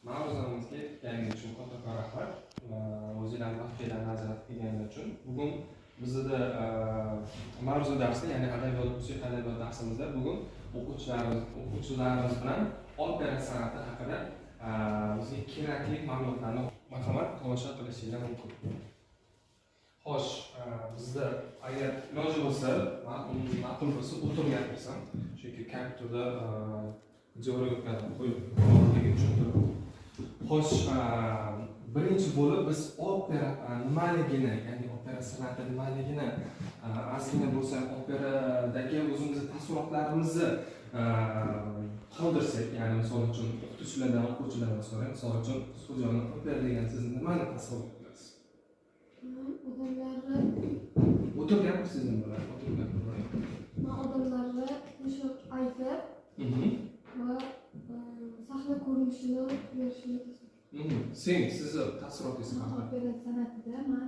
ma'ruzamizga kelganingiz uchun kattakon rahmat. O'zingizlarning vaqtingizni ajratib kelganingiz uchun. Bugun bizda ma'ruza darsi, ya'ni adabiyot, musiqa adabiyot darsimizda bugun o'quvchilarimiz bilan opera san'ati haqida bizga kerakli ma'lumotlarni marhamat tomosha qilishingiz mumkin. Xo'sh, bizda agar iloji bo'lsa, ma'qul bo'lsa o'tirib gapirsam, chunki kompyuterda videoroliklarni qo'yib tushuntirib. Xo'sh, birinchi bo'lib biz opera nimaligini, ya'ni opera san'ati nimaligini ozgina bo'lsa operadagi o'zimizning taassurotlarimizni qoldirsak, ya'ni misol uchun o'qituvchilardan, o'quvchilardan so'rang, misol uchun Xo'jajon, opera degan siz nimani tasavvur qilasiz? O'tirib gapirsangiz bo'ladi, o'tirib gapiring. Odamlarga qo'shiq aytib va sahna ko'rinishini berishini. Sizni taassurotingiz qanaqa? Opera san'atida men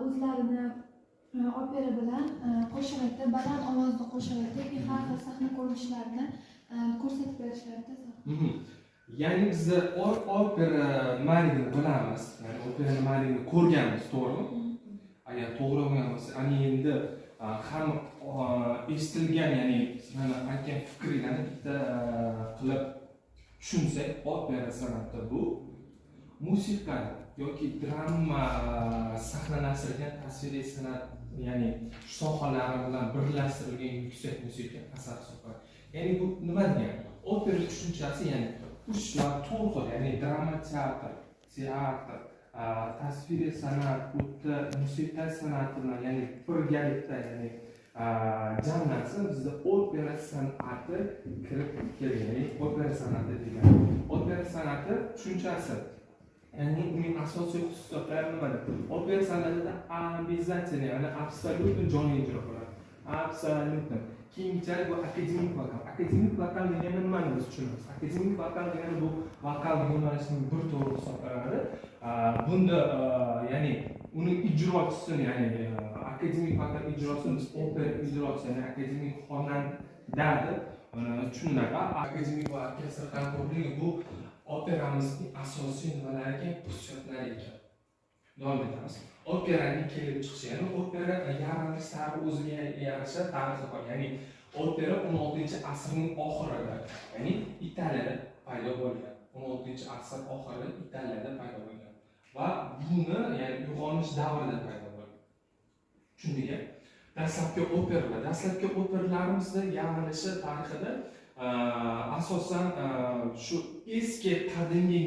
o'zlarini opera bilan qo'shiq aytib, baland ovozda qo'shiq aytib, har xil sahna ko'rinishlarini ko'rsatib berishlarida. Ya'ni biz opera nimaligini bilamiz, ya'ni opera nimaligini ko'rganmiz, to'g'rimi? Agar to'g'ri bo'lgan bo'lsa, ana endi ham eshitilgan, ya'ni mana aytgan fikringizni bitta qilib tushunsak, opera san'ati bu musiqa yoki drama sahnalashirilgan tasviriy san'at, ya'ni shu sohalari bilan birlashtirilgan yuksak musiqa asar hisoblanadi. Ya'ni bu nima degani? Opera tushunchasi, ya'ni ushlar to'g'ri, ya'ni drama teatr, tasviriy san'at, musiqa san'ati bilan, ya'ni birgalikda, ya'ni jamlansa bizda opera san'ati kirib kelgan. Ya'ni opera san'ati degani. Opera san'ati tushunchasi, ya'ni uning asosiy xususiyatlari nimada? Opera san'atida обязательно, ya'ni absolyutni jonli ijro qiladi. Absolyutni. Keyinchalik bu akademik vokal. Akademik vokal degani nimani biz tushunamiz? Akademik vokal degani bu vokal yo'nalishining bir turi hisoblanadi. Bunda ya'ni uning ijrosini, ya'ni akademik vokal ijrosini biz opera ijrosi, ya'ni akademik xonanda deb tushuniladi. Akademik va orkestr hamkorligi bu operamizning asosiy nimalariga, xususiyatlari ekan. Davom etamiz. Operaning kelib chiqishi, ya'ni opera yaralish tarixi o'ziga yarasha tarixi bor. Ya'ni opera 16-asrning oxirida, ya'ni Italiyada paydo bo'lgan. 16-asr oxirida Italiyada paydo bo'lgan. Va buni, ya'ni uyg'onish davrida paydo bo'lgan. Tushundingmi? Dastlabki operalarimizda yaralishi tarixida asosan shu eski qadimgi